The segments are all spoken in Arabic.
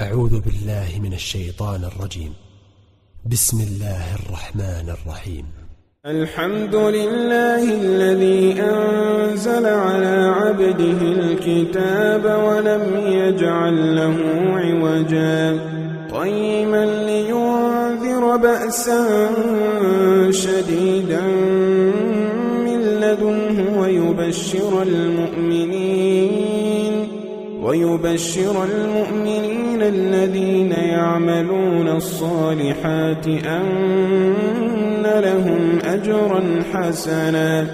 أعوذ بالله من الشيطان الرجيم. بسم الله الرحمن الرحيم. الحمد لله الذي أنزل على عبده الكتاب ولم يجعل له عوجا قيما لينذر بأسا شديدا من لدنه ويبشر المؤمنين الذين يعملون الصالحات أن لهم أجرا حسنا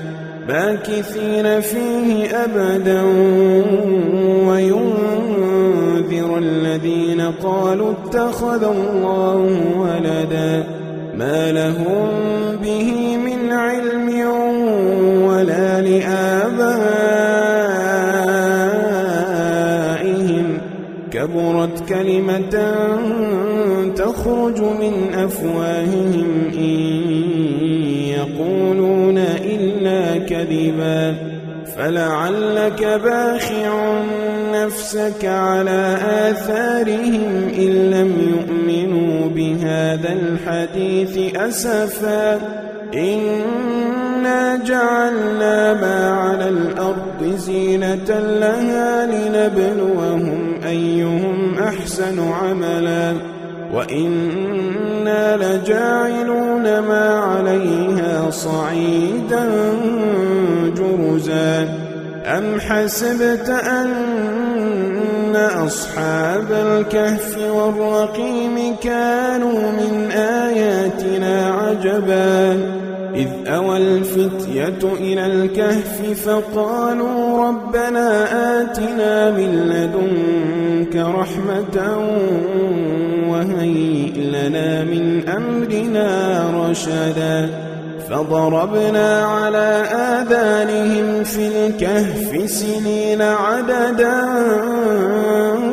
ماكثين فيه أبدا وينذر الذين قالوا اتخذ الله ولدا ما لهم به من علم ولا لآبائهم كبرت كلمة تخرج من أفواههم إن يقولون إلا كذبا فلعلك باخع نفسك على آثارهم إن لم يؤمنوا بهذا الحديث أسفا إنا جعلنا ما على الأرض زينة لها لنبلوهم أيهم أحسن عملا وإنا لجاعلون ما عليها صعيدا جرزا أم حسبت أن أصحاب الكهف والرقيم كانوا من آياتنا عجبا إذ أوى الفتية إلى الكهف فقالوا ربنا آتنا من لدنك رحمة وهيئ لنا من أمرنا رشدا فضربنا على آذانهم في الكهف سنين عددا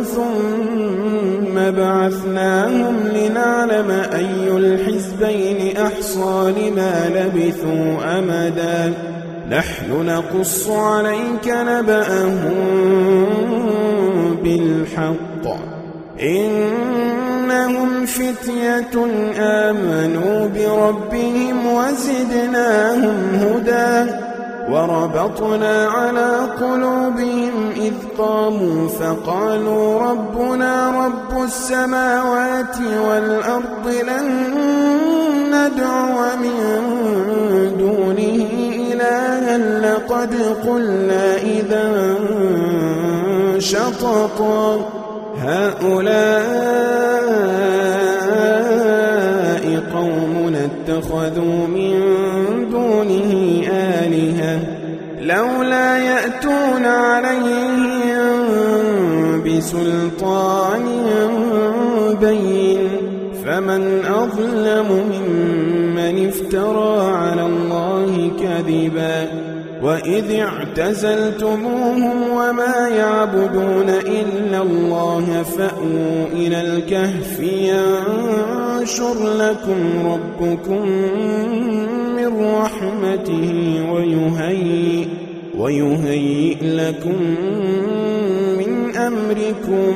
ثم بعثناهم لنعلم أي الحزبين أحصى لما لبثوا أمدا نحن نقص عليك نبأهم بالحق إنهم فتية آمنوا بربهم وزدناهم هدى وربطنا على قلوبهم إذ قاموا فقالوا ربنا رب السماوات والأرض لن ندعو من دونه إلها لقد قلنا إذا شططا هؤلاء قومنا اتخذوا من دونه آلهة لولا يأتون عليهم بسلطان بين فمن أظلم ممن افترى على الله كذبا وإذ اعتزلتموهم وما يعبدون إلا الله فأووا إلى الكهف ينشر لكم ربكم من رحمته ويهيئ لكم من أمركم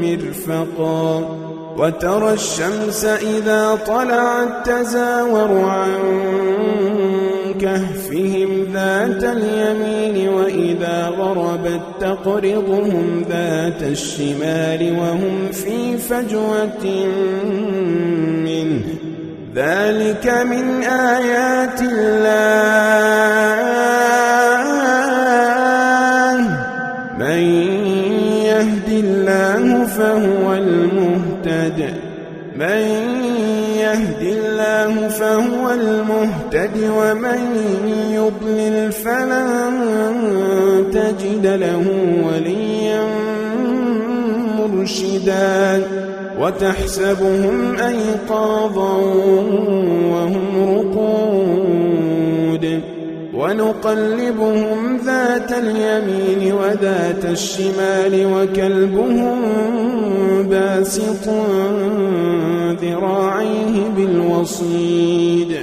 مرفقا وترى الشمس إذا طلعت تزاور عن كهفهم ذات اليمين وإذا غربت تقرضهم ذات الشمال وهم في فجوة منه ذلك من آيات الله من يهد الله فهو المهتد ومن يضلل فلن تجد له وليا مرشدا وتحسبهم أيقاظا وهم رقود ونقلبهم ذات اليمين وذات الشمال وكلبهم باسط ذراعيه بالوصيد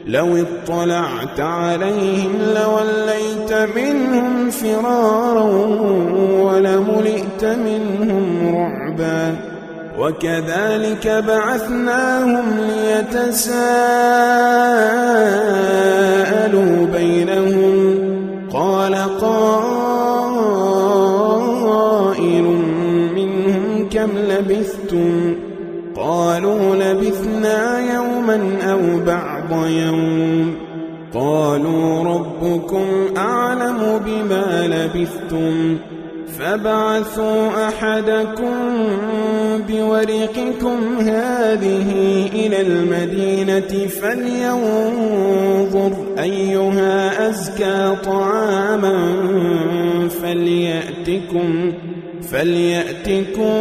لو اطلعت عليهم لوليت منهم فرارا ولملئت منهم رعبا وكذلك بعثناهم ليتساءلوا بينهم قال قائل منهم كم لبثتم قالوا لبثنا يوما أو بعض يوم قالوا ربكم أعلم بما لبثتم فابعثوا أحدكم بورقكم هذه إلى المدينة فلينظر أيها أزكى طعاما فليأتكم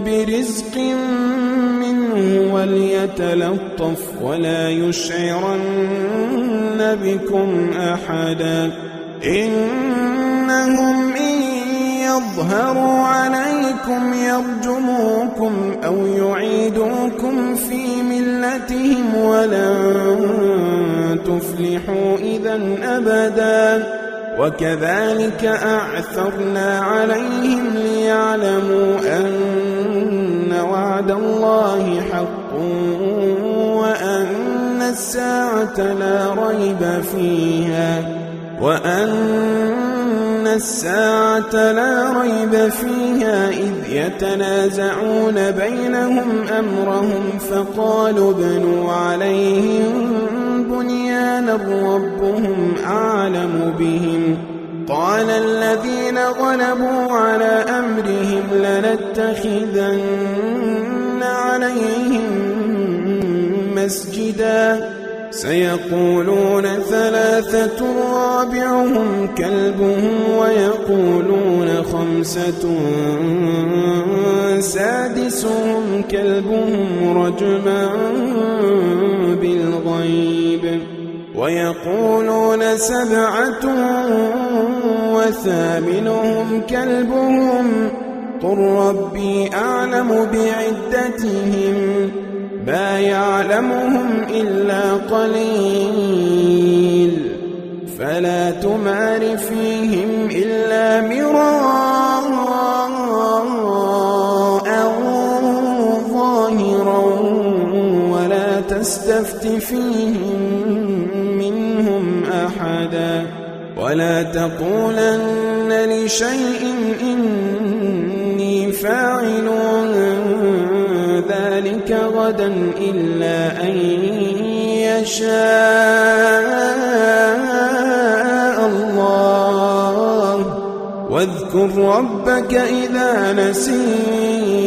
برزق منه وليتلطف ولا يشعرن بكم أحدا إنهم إن يظهروا عليكم يرجموكم أو يعيدوكم في ملتهم ولن تفلحوا إذا أبدا وكذلك أعثرنا عليهم ليعلموا أن وعد الله حق وأن الساعة لا ريب فيها إذ يتنازعون بينهم أمرهم فقالوا ابنوا عليهم بنيانا ربهم أعلم بهم قال الذين غلبوا على أمرهم لنتخذن عليهم مسجدا سيقولون ثلاثة رابعهم كلبهم ويقولون خمسة سادسهم كلبهم رجما بالغيب ويقولون سبعة وثامنهم كلبهم قل ربي أعلم بعدتهم ما يعلمهم إلا قليل فلا تمار فيهم إلا مراء ظاهرا ولا تستفت فيهم منهم أحدا ولا تقولن لشيء إني فاعل ذلك غدا إلا أن يشاء الله واذكر ربك إذا نسيت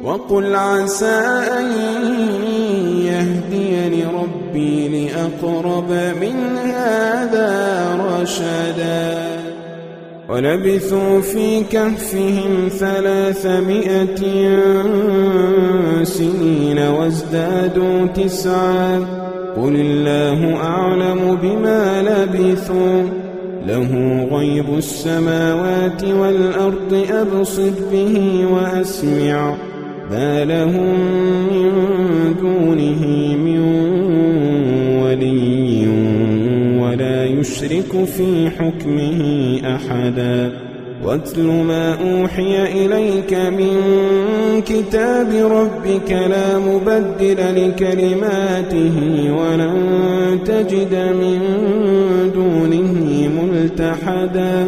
وقل عسى أن يهديني ربي لأقرب من هذا رشدا ولبثوا في كهفهم 300 سنين وازدادوا 9 قل الله أعلم بما لبثوا له غيب السماوات والأرض أبصر به وأسمع ما لهم من دونه من ولي ولا يشرك في حكمه أحدا واتل ما أوحي إليك من كتاب ربك لا مبدل لكلماته ولن تجد من دونه ملتحدا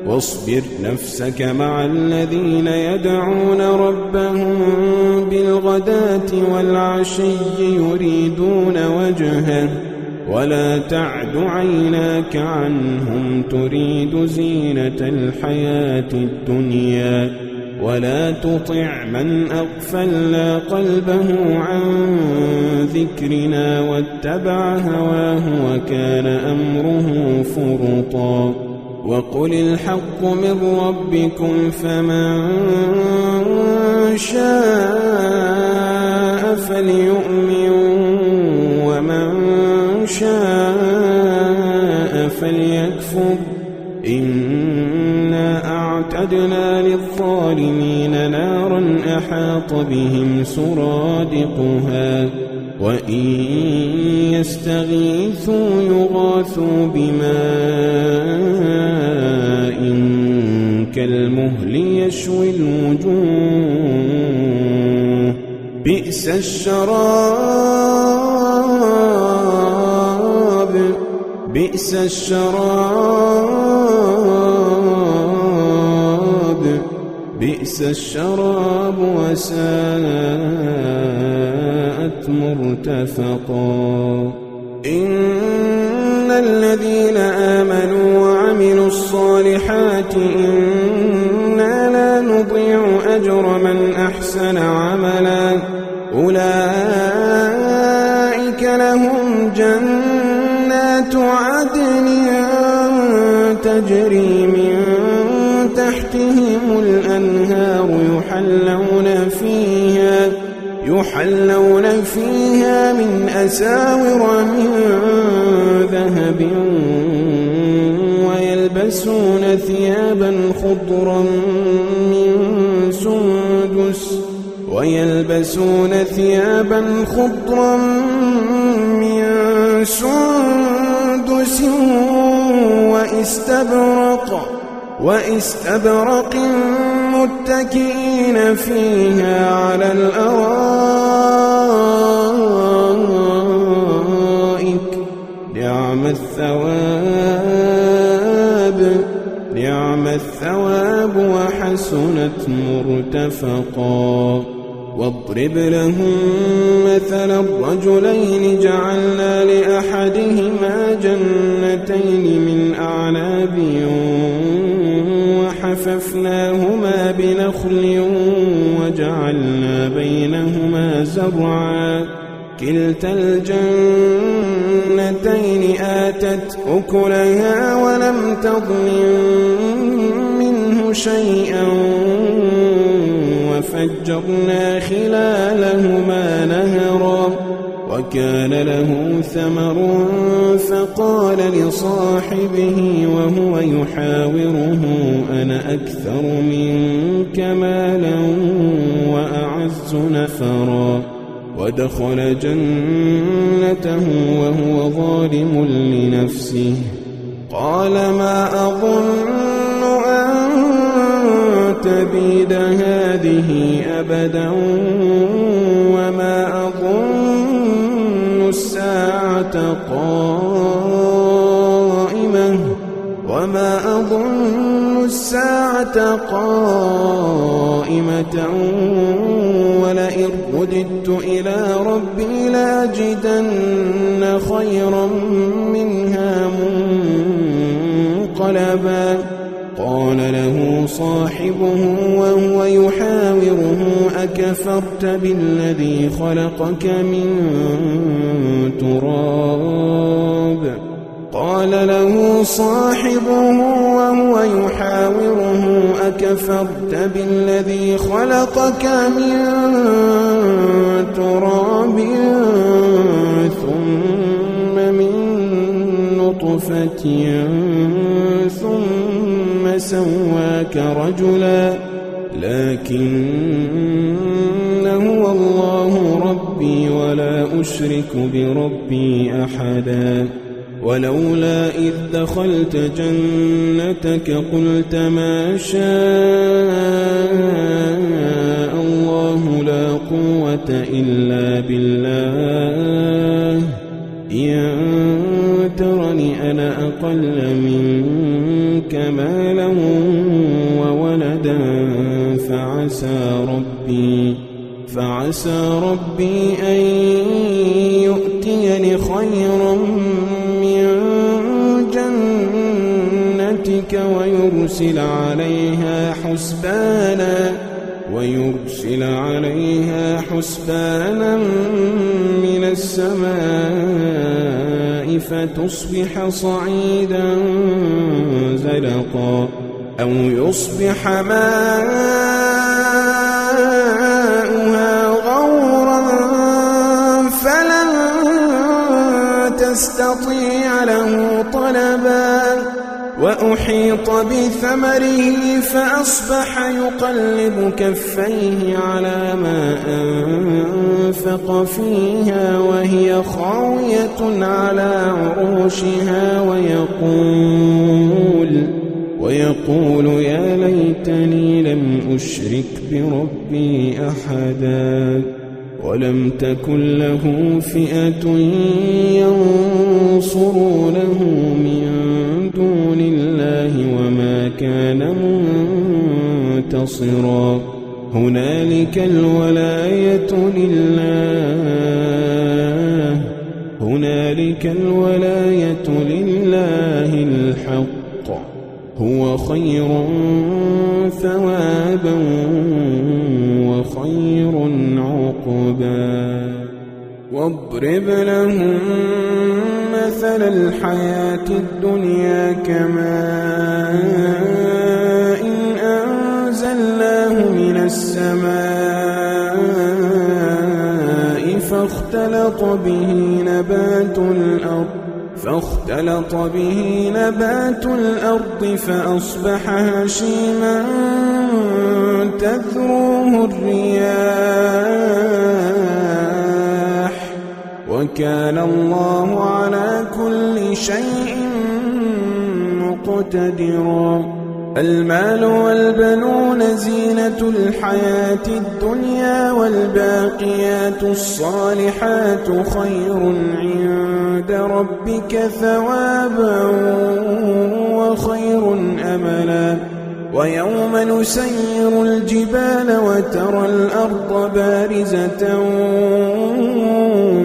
واصبر نفسك مع الذين يدعون ربهم بالغداة والعشي يريدون وجهه ولا تعد عيناك عنهم تريد زينة الحياة الدنيا ولا تطع من أغفلنا قلبه عن ذكرنا واتبع هواه وكان أمره فرطا وقل الحق من ربكم فمن شاء فليؤمن ومن شاء فليكفر إنا وأعتدنا للظالمين نارا أحاط بهم سرادقها وإن يستغيثوا يغاثوا بماء كالمهل يشوي الوجوه بئس الشراب بئس الشراب بئس الشراب وساءت مرتفقا إن الذين آمنوا وعملوا الصالحات إنا لا نضيع أجر من أحسن عملا أولئك لهم جنات عدن تجري من تحتهم الأنهار يحلون فيها من أساور من ذهب ويلبسون ثيابا خضرا من سندس وإستبرق متكئين فيها على الأرائك نعم الثواب وحسنت مرتفقا واضرب لهم مثلا الرجلين جعلنا لأحدهما جنتين من أعناب وحففناهما بنخل وجعلنا بينهما زرعا كلتا الجنتين آتت أكلها ولم تظلم منه شيئا وفجرنا خلالهما نهرا وكان له ثمر فقال لصاحبه وهو يحاوره أنا أكثر منك مالا وأعز نفرا ودخل جنته وهو ظالم لنفسه قال ما أظن أن تبيد هذه أبدا وما أظن الساعة قائمة ولئن رددت إلى ربي لأجدن خيرا منها منقلبا قال له صاحبه وهو يحاوره أكفرت بالذي خلقك من تراب قال له صاحبه وهو يحاوره أكفرت بالذي خلقك من تراب ثم من نطفة ثم سواك رجلا لكن هو الله ربي ولا أشرك بربي أحدا ولولا إذ دخلت جنتك قلت ما شاء الله لا قوة إلا بالله إن ترني أنا أقل منك مالا وولدا فعسى ربي أن يؤتيني خيرا من جنتك ويرسل عليها حسبانا من السماء فتصبح صعيدا زلقا أو يصبح ماؤها غورا فلن تستطيع له طلبا وأحيط بثمره فأصبح يقلب كفيه على ما أنفق فيها وهي خاوية على عروشها ويقول يا ليتني لم أشرك بربي أحدا ولم تكن له فئة ينصرونه من دون الله وما كان منتصرا هنالك الولاية لله الحق هو خير ثوابا وخير عقبا واضرب لهم مثل الحياة الدنيا كماء أنزلناه من السماء فاختلط به نبات الأرض فأصبح هشيما تذروه الرياح وكان الله على كل شيء مقتدرا المال والبنون زينة الحياة الدنيا والباقيات الصالحات خير عند ربك ثوابا وخير أملا ويوم نسير الجبال وترى الأرض بارزة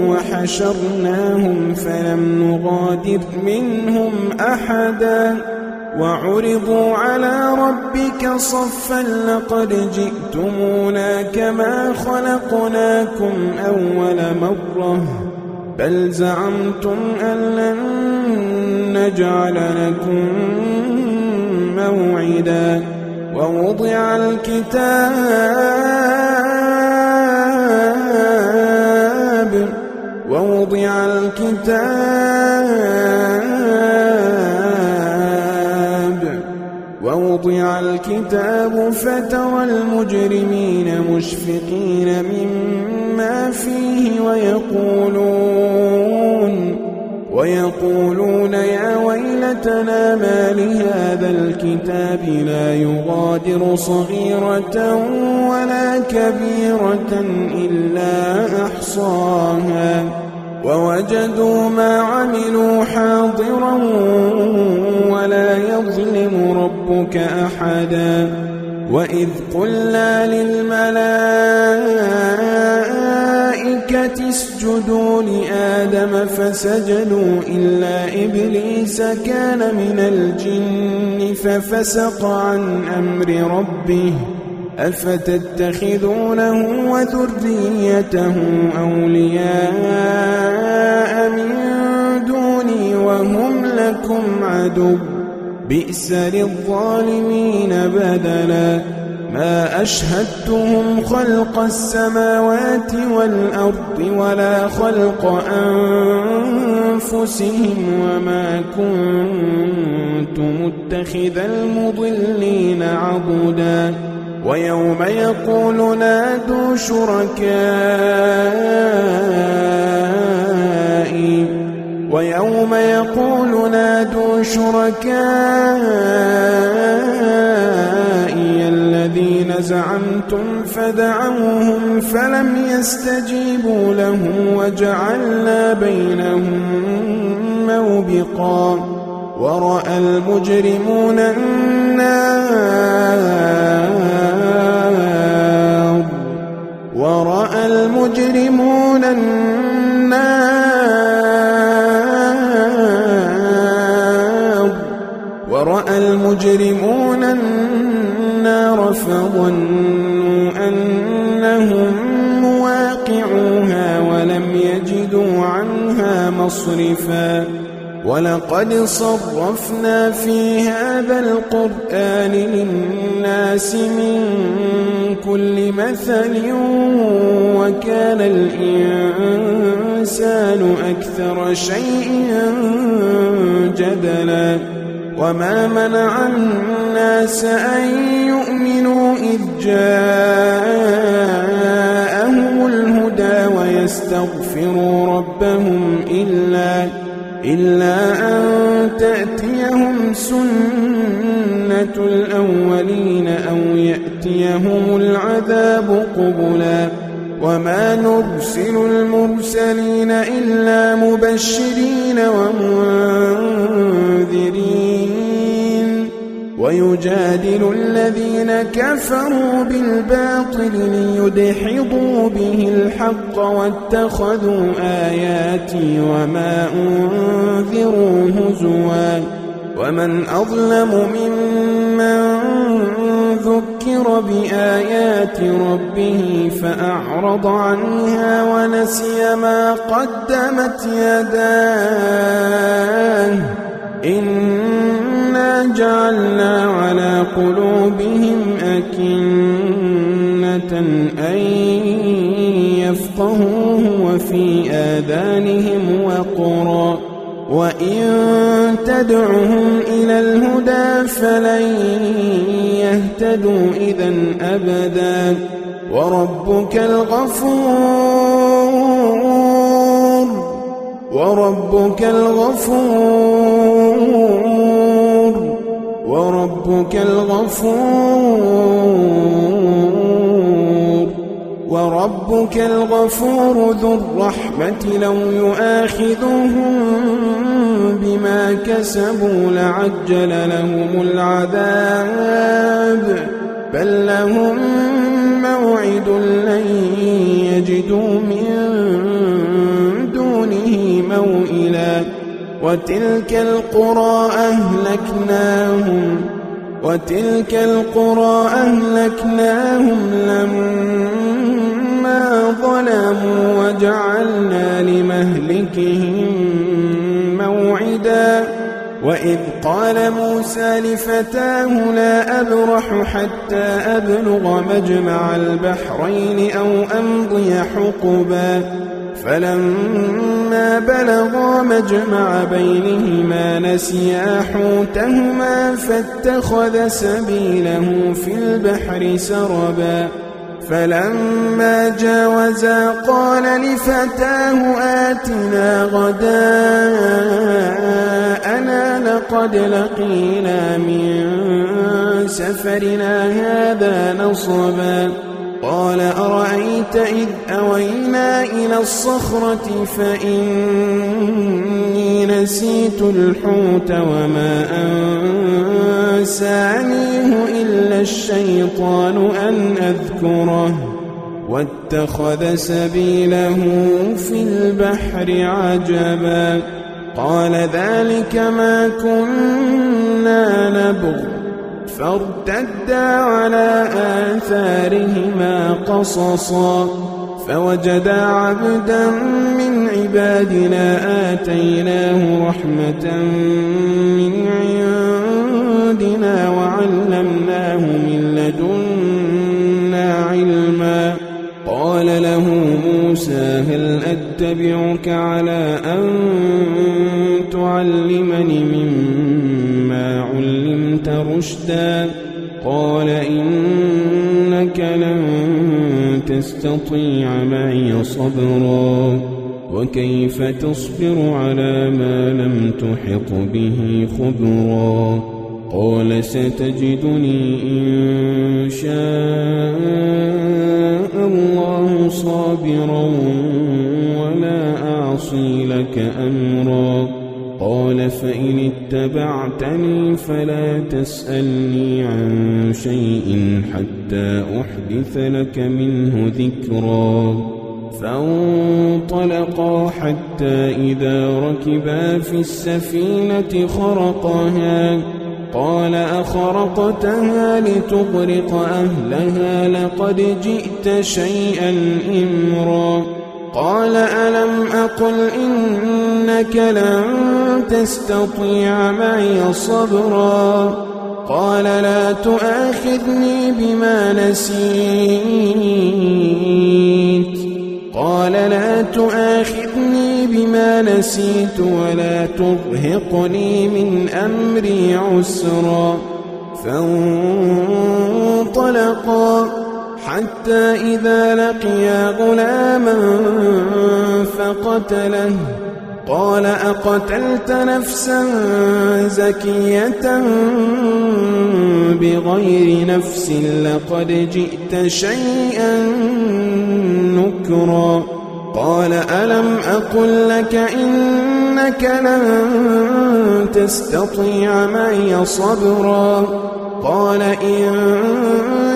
وحشرناهم فلم نغادر منهم أحدا وعرضوا على ربك صفا لقد جئتمونا كما خلقناكم أول مرة بل زعمتم أن لن نجعل لكم موعدا ووضع الكتاب فترى المجرمين مشفقين مما فيه ويقولون يا ويلتنا ما لهذا الكتاب لا يغادر صغيرة ولا كبيرة إلا أحصاها ووجدوا ما عملوا حاضرا ولا يظلم ربك أحدا وإذ قلنا للملائكة اسجدوا لآدم فسجدوا إلا إبليس كان من الجن ففسق عن أمر ربه أفتتخذونه وذريته أولياء من دوني وهم لكم عدو بئس للظالمين بدلا ما أشهدتهم خلق السماوات والأرض ولا خلق أنفسهم وما كنت متخذ المضلين عضدا ويوم يقول نادوا شركائي الذين زعمتم فدعوهم فلم يستجيبوا لهم وجعلنا بينهم موبقا ورأى المجرمون النار فظنوا أنهم مواقعوها ولم يجدوا عنها مصرفا ولقد صرفنا في هذا القرآن للناس من كل مثل وكان الإنسان أكثر شيء جدلا وما منع الناس أن يؤمنوا إذ جاءهم الهدى ويستغفروا ربهم إلا أن تأتيهم سنة الأولين أو يأتيهم العذاب قبلا وما نرسل المرسلين إلا مبشرين ومنذرين ويجادل الذين كفروا بالباطل ليدحضوا به الحق واتخذوا آياتي وما أنذروا هزوا ومن أظلم ممن ذكر بآيات ربه فأعرض عنها ونسي ما قدمت يداه إنا جعلنا على قلوبهم أكنة أن يفقهوه وفي آذانهم وقرا وإن تدعهم إلى الهدى فلن يهتدوا إذن أبدا وربك الغفور ذو الرحمة لو يؤاخذهم بما كسبوا لعجل لهم العذاب بل لهم موعد لن يجدوا من دونه موئلا وتلك القرى أهلكناهم لما ظلموا وجعلنا لمهلكهم موعدا وإذ قال موسى لفتاه لا أبرح حتى أبلغ مجمع البحرين أو أمضي حقبا فلما بلغا مجمع بينهما نسيا حوتهما فاتخذ سبيله في البحر سربا فلما جاوزا قال لفتاه آتنا غداءنا لقد لقينا من سفرنا هذا نصبا قال أرأيت إذ أوينا إلى الصخرة فإني نسيت الحوت وما أنسانيه إلا الشيطان أن أذكره واتخذ سبيله في البحر عجبا قال ذلك ما كنا نبغ فارتدا على آثارهما قصصا فوجدا عبدا من عبادنا آتيناه رحمة من عندنا وعلمناه من لدنا علما قال له موسى هل أتبعك على أن تعلمني مما علمت رشدا قال إنك لن تستطيع معي صبرا وكيف تصبر على ما لم تحط به خبرا قال ستجدني إن شاء الله صابرا ولا أعصي لك أمرا قال فإن اتبعتني فلا تسألني عن شيء حتى أحدث لك منه ذكرا فانطلقا حتى إذا ركبا في السفينة خرقها قال أخرقتها لتغرق أهلها لقد جئت شيئا إمرا قال ألم أقل إنك لن تستطيع معي صبرا قال لا تؤاخذني بما نسيت قال لا تؤاخذني بما نسيت ولا ترهقني من أمري عسرا فانطلقا حتى إذا لقيا غلاما فقتله قال أقتلت نفسا زكية بغير نفس لقد جئت شيئا نكرا قال ألم أقل لك إنك لن تستطيع معي صبرا قال إن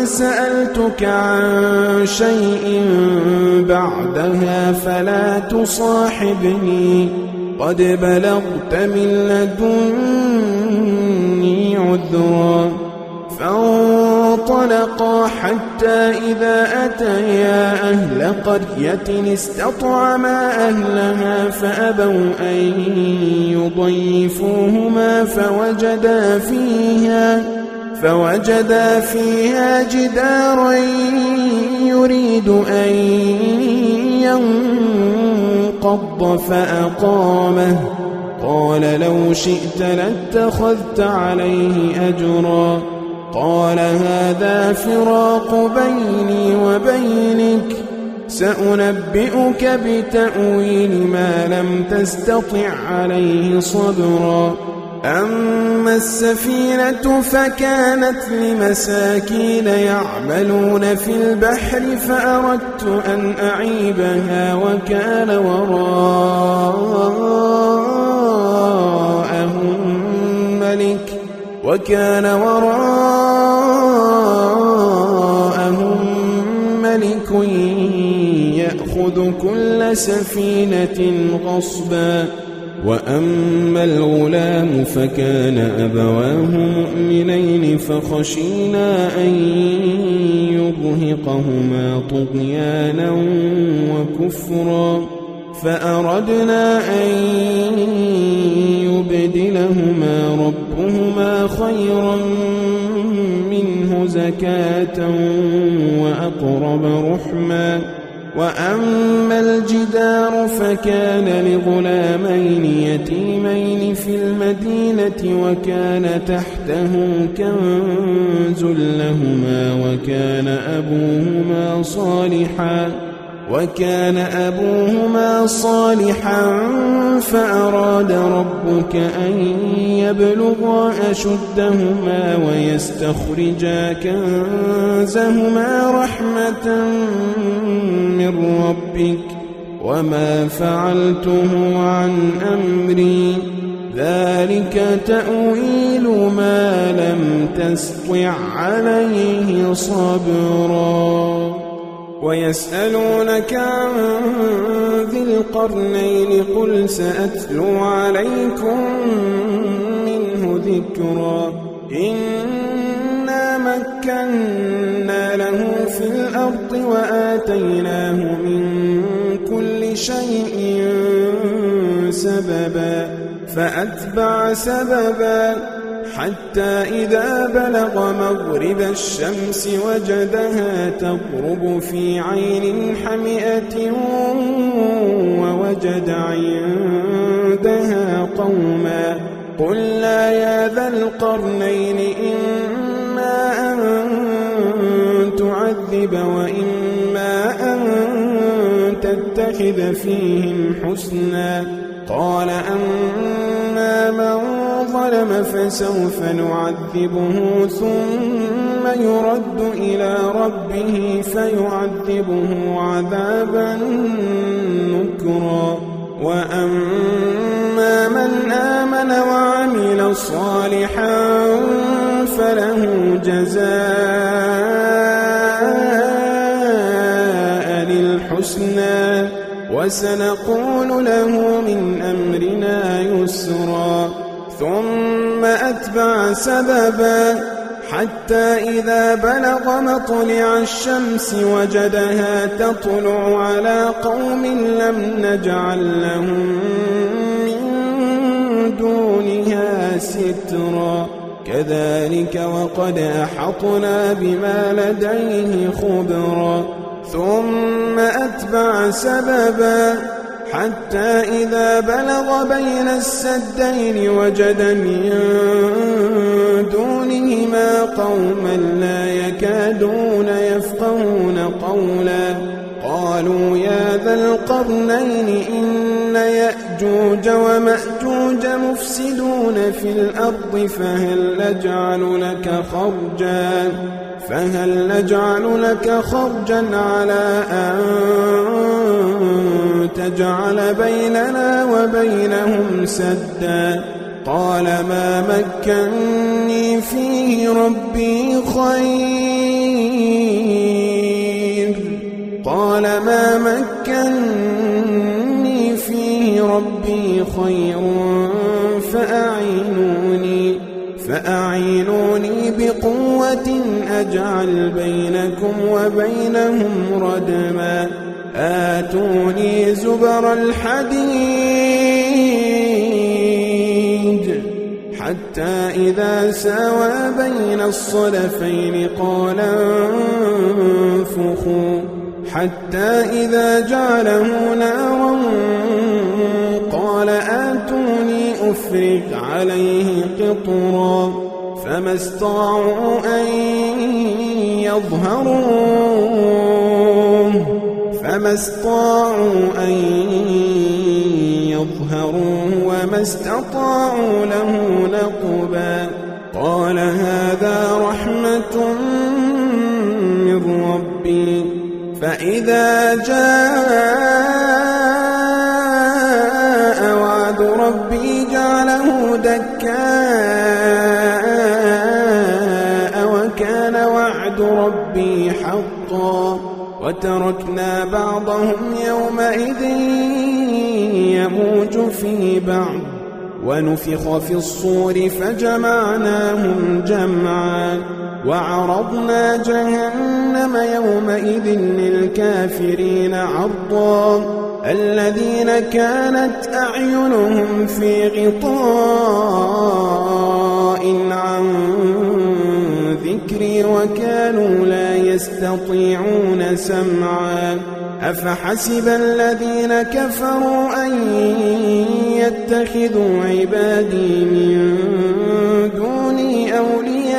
سألتك عن شيء بعدها فلا تصاحبني قد بلغت من لدني عذرا فانطلقا حتى إذا أتيا أهل قرية استطعما أهلها فأبوا أن يضيفوهما فوجدا فيها جدارا يريد أن ينقض فأقامه قال لو شئت لاتخذت عليه أجرا قال هذا فراق بيني وبينك سأنبئك بتأويل ما لم تستطع عليه صبرا أما السفينة فكانت لمساكين يعملون في البحر فأردت أن أعيبها وكان وراءهم ملك يأخذ كل سفينة غصبا وأما الغلام فكان أبواه مؤمنين فخشينا أن يرهقهما طغيانا وكفرا فأردنا أن يبدلهما ربهما خيرا منه زكاة وأقرب رحما وأما الجدار فكان لغلامين يتيمين في المدينة وكان تحته كنز لهما وكان أبوهما صالحا فأراد ربك أن يبلغا أشدهما ويستخرجا كنزهما رحمة من ربك وما فعلته عن أمري ذلك تأويل ما لم تستطع عليه صبرا ويسألونك عن ذي القرنين قل سأتلو عليكم منه ذكرا إنا مكنا له في الأرض وآتيناه من كل شيء سببا فأتبع سببا حتى إذا بلغ مغرب الشمس وجدها تغرب في عين حمئة ووجد عندها قوما قلنا يا ذا القرنين إما أن تعذب وإما أن تتخذ فيهم حسنا قال أما من ظلم فسوف نعذبه ثم يرد إلى ربه فيعذبه عذابا نكرا وأما من آمن وعمل صالحا فله جزاء الحسنى وسنقول له من أمرنا يسرا ثم أتبع سببا حتى إذا بلغ مطلع الشمس وجدها تطلع على قوم لم نجعل لهم من دونها سترا كذلك وقد أحطنا بما لديه خبرا ثم أتبع سببا حتى إذا بلغ بين السدين وجد من دونهما قوما لا يكادون يفقهون قولا قالوا يا ذا القرنين إن يأجوج ومأجوج مفسدون في الأرض فهل نجعل لك خرجا على أن تجعل بيننا وبينهم سدا قال ما مكني فيه ربي خير فأعينوني بقوة أجعل بينكم وبينهم ردما آتوني زبر الحديد حتى إذا ساوى بين الصدفين قال انفخوا حتى إذا جعله نارا قال آتوني أفرغ عليه قطرا فما استطاعوا أن يظهروه وما استطاعوا له نقبا قال هذا رحمة من ربي فإذا جاء وعد ربي جعله دكاء وكان وعد ربي حقا وتركنا بعضهم يومئذ يموج في بعض ونفخ في الصور فجمعناهم جمعا وعرضنا جهنم يومئذ للكافرين عرضا الذين كانت أعينهم في غطاء عن ذكري وكانوا لا يستطيعون سمعا أفحسب الذين كفروا أن يتخذوا عبادي من دوني أولياء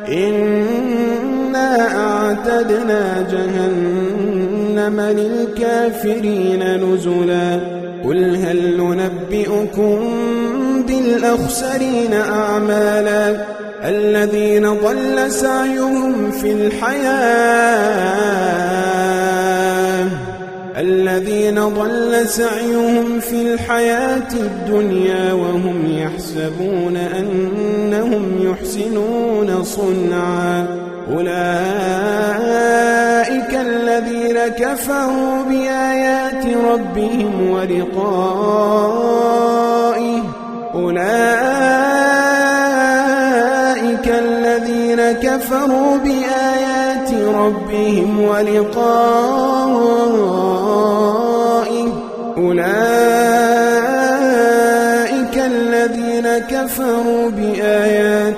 إنا أعتدنا جهنم للكافرين نزلا قل هل ننبئكم بالأخسرين أعمالا الذين ضل سعيهم في الحياة الدنيا وهم يحسبون أنهم يحسنون صنعا أولئك الذين كفروا بآيات ربهم ولقائه أولئك الذين كفروا بآيات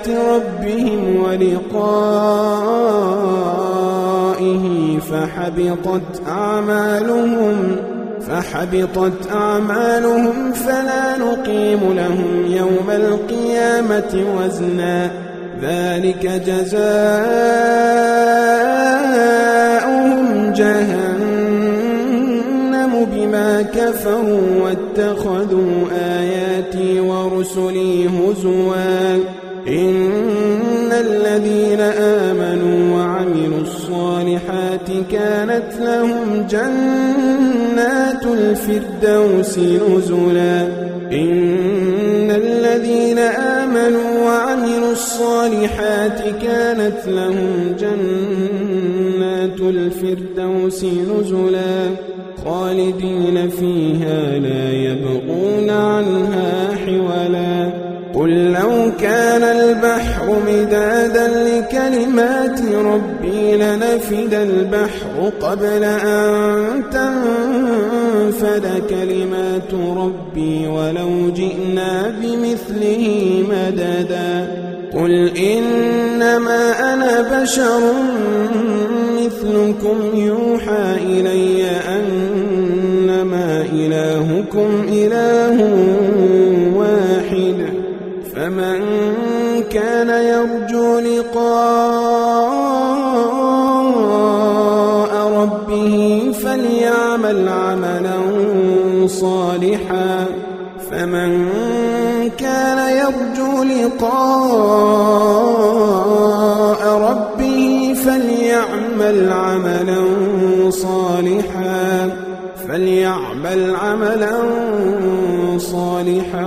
ربهم ولقائه فحبطت أعمالهم فلا نقيم لهم يوم القيامة وزنا ذلك جزاؤهم جهنم بما كفروا واتخذوا آياتي ورسلي هزوا إن الذين آمنوا وعملوا الصالحات كانت لهم جنات الفردوس نزلا إن الذين آمنوا وعملوا الصالحات كانت لهم جنات الفردوس نزلا خالدين فيها لا يبغون عنها حولا قل لو كان البحر مدادا لكلمات ربي لنفد البحر قبل أن تنفد كلمات ربي ولو جئنا بمثله مددا قل إنما أنا بشر مثلكم يوحى إلي أنما إلهكم إله واحد فمن كان يرجو لقاء ربه فليعمل عملا صالحا فليعمل عملا صالحا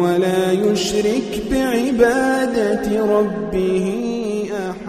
ولا يشرك بعبادة ربه أحدا.